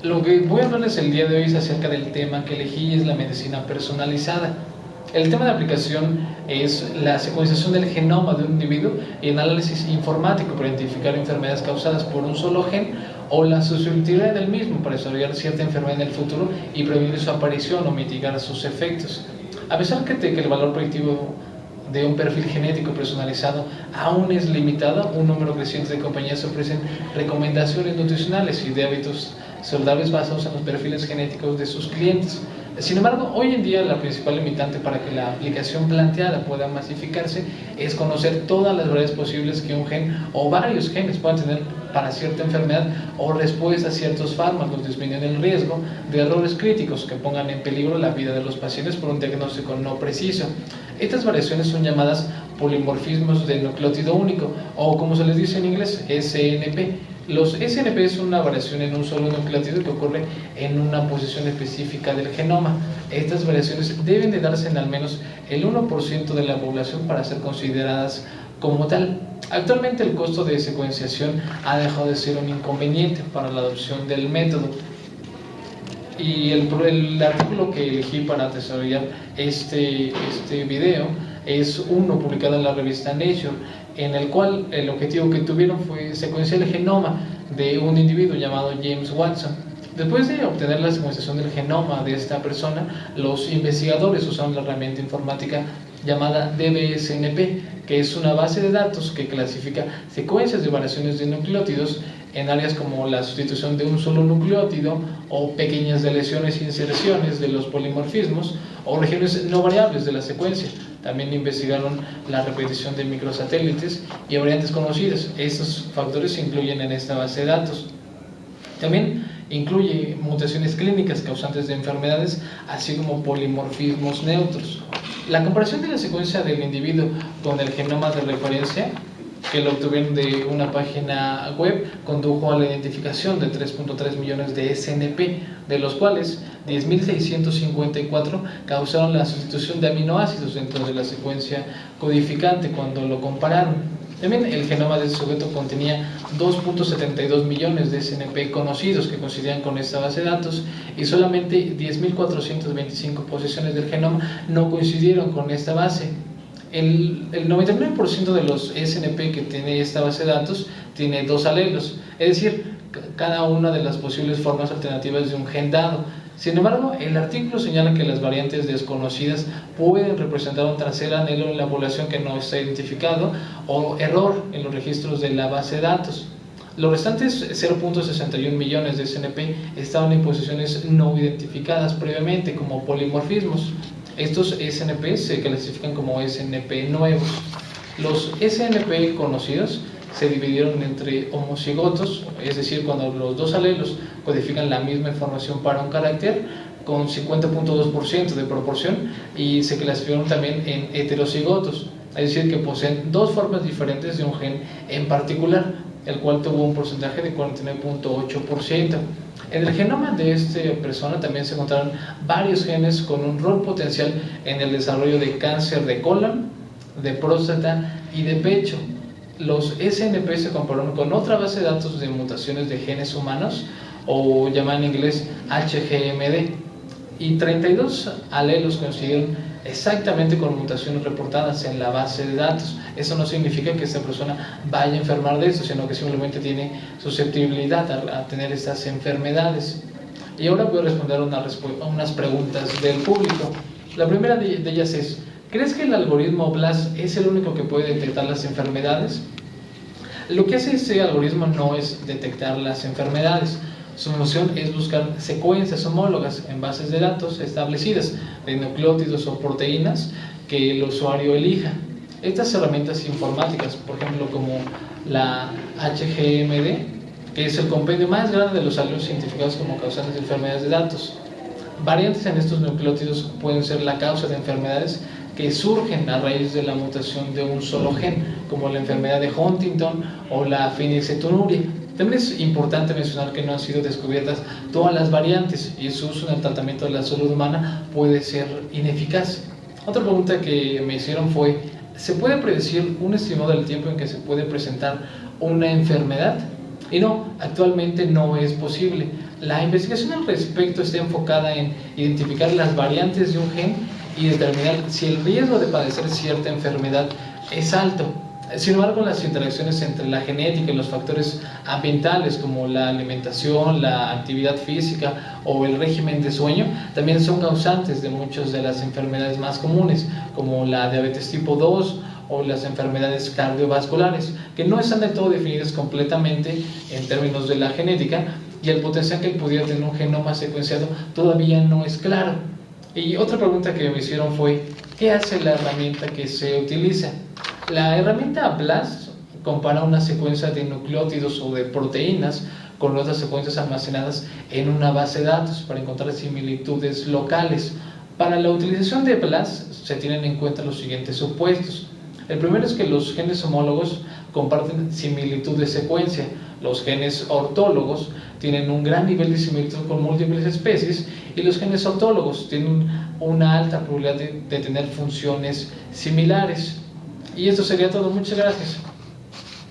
Lo que voy a hablarles el día de hoy es acerca del tema que elegí, es la medicina personalizada. El tema de aplicación es la secuenciación del genoma de un individuo y el análisis informático para identificar enfermedades causadas por un solo gen o la susceptibilidad del mismo para desarrollar cierta enfermedad en el futuro y prevenir su aparición o mitigar sus efectos. A pesar de que el valor predictivo de un perfil genético personalizado aún es limitado, un número creciente de compañías ofrecen recomendaciones nutricionales y de hábitos saludables basados en los perfiles genéticos de sus clientes. Sin embargo, hoy en día la principal limitante para que la aplicación planteada pueda masificarse es conocer todas las variedades posibles que un gen o varios genes puedan tener para cierta enfermedad o respuesta a ciertos fármacos, disminuyendo el riesgo de errores críticos que pongan en peligro la vida de los pacientes por un diagnóstico no preciso. Estas variaciones son llamadas polimorfismos de nucleótido único o, como se les dice en inglés, SNP. Los SNP son una variación en un solo nucleótido que ocurre en una posición específica del genoma. Estas variaciones deben de darse en al menos el 1% de la población para ser consideradas como tal. Actualmente el costo de secuenciación ha dejado de ser un inconveniente para la adopción del método. Y el artículo que elegí para desarrollar este video es uno publicado en la revista Nature, en el cual el objetivo que tuvieron fue secuenciar el genoma de un individuo llamado James Watson. Después de obtener la secuenciación del genoma de esta persona, los investigadores usaron la herramienta informática llamada DBSNP, que es una base de datos que clasifica secuencias de variaciones de nucleótidos en áreas como la sustitución de un solo nucleótido o pequeñas deleciones e inserciones de los polimorfismos o regiones no variables de la secuencia. También investigaron la repetición de microsatélites y variantes conocidas. Estos factores se incluyen en esta base de datos. También incluye mutaciones clínicas causantes de enfermedades, así como polimorfismos neutros. La comparación de la secuencia del individuo con el genoma de referencia, que lo obtuvieron de una página web, condujo a la identificación de 3.3 millones de SNP, de los cuales 10.654 causaron la sustitución de aminoácidos dentro de la secuencia codificante cuando lo compararon. También el genoma del sujeto contenía 2.72 millones de SNP conocidos que coincidían con esta base de datos y solamente 10.425 posiciones del genoma no coincidieron con esta base. El 99% de los SNP que tiene esta base de datos tiene dos alelos, es decir, cada una de las posibles formas alternativas de un gen dado. Sin embargo, el artículo señala que las variantes desconocidas pueden representar un tercer alelo en la población que no está identificado o error en los registros de la base de datos. Los restantes 0.61 millones de SNP estaban en posiciones no identificadas previamente como polimorfismos. Estos SNP se clasifican como SNP nuevos. Los SNP conocidos se dividieron entre homocigotos, es decir, cuando los dos alelos codifican la misma información para un carácter, con 50.2% de proporción, y se clasificaron también en heterocigotos, es decir, que poseen dos formas diferentes de un gen en particular, el cual tuvo un porcentaje de 49.8%. En el genoma de esta persona también se encontraron varios genes con un rol potencial en el desarrollo de cáncer de colon, de próstata y de pecho. Los SNP se compararon con otra base de datos de mutaciones de genes humanos, o llamada en inglés HGMD, y 32 alelos coincidieron exactamente con mutaciones reportadas en la base de datos. Eso no significa que esta persona vaya a enfermar de esto, sino que simplemente tiene susceptibilidad a tener estas enfermedades. Y ahora voy a responder a unas preguntas del público. La primera de ellas es: ¿crees que el algoritmo BLAST es el único que puede detectar las enfermedades? Lo que hace este algoritmo no es detectar las enfermedades. Su función es buscar secuencias homólogas en bases de datos establecidas de nucleótidos o proteínas que el usuario elija. Estas herramientas informáticas, por ejemplo, como la HGMD, que es el compendio más grande de los alelos identificados como causantes de enfermedades de datos. Variantes en estos nucleótidos pueden ser la causa de enfermedades que surgen a raíz de la mutación de un solo gen, como la enfermedad de Huntington o la fenilcetonuria. También es importante mencionar que no han sido descubiertas todas las variantes y su uso en el tratamiento de la salud humana puede ser ineficaz. Otra pregunta que me hicieron fue: ¿se puede predecir un estimado del tiempo en que se puede presentar una enfermedad? Y no, actualmente no es posible. La investigación al respecto está enfocada en identificar las variantes de un gen y determinar si el riesgo de padecer cierta enfermedad es alto. Sin embargo, las interacciones entre la genética y los factores ambientales como la alimentación, la actividad física o el régimen de sueño también son causantes de muchas de las enfermedades más comunes, como la diabetes tipo 2 o las enfermedades cardiovasculares, que no están del todo definidas completamente en términos de la genética, y el potencial que pudiera tener un genoma secuenciado todavía no es claro. Y otra pregunta que me hicieron fue, ¿qué hace la herramienta que se utiliza? La herramienta BLAST compara una secuencia de nucleótidos o de proteínas con otras secuencias almacenadas en una base de datos para encontrar similitudes locales. Para la utilización de BLAST se tienen en cuenta los siguientes supuestos. El primero es que los genes homólogos comparten similitud de secuencia. Los genes ortólogos tienen un gran nivel de similitud con múltiples especies, y los genes autólogos tienen una alta probabilidad de tener funciones similares. Y esto sería todo. Muchas gracias.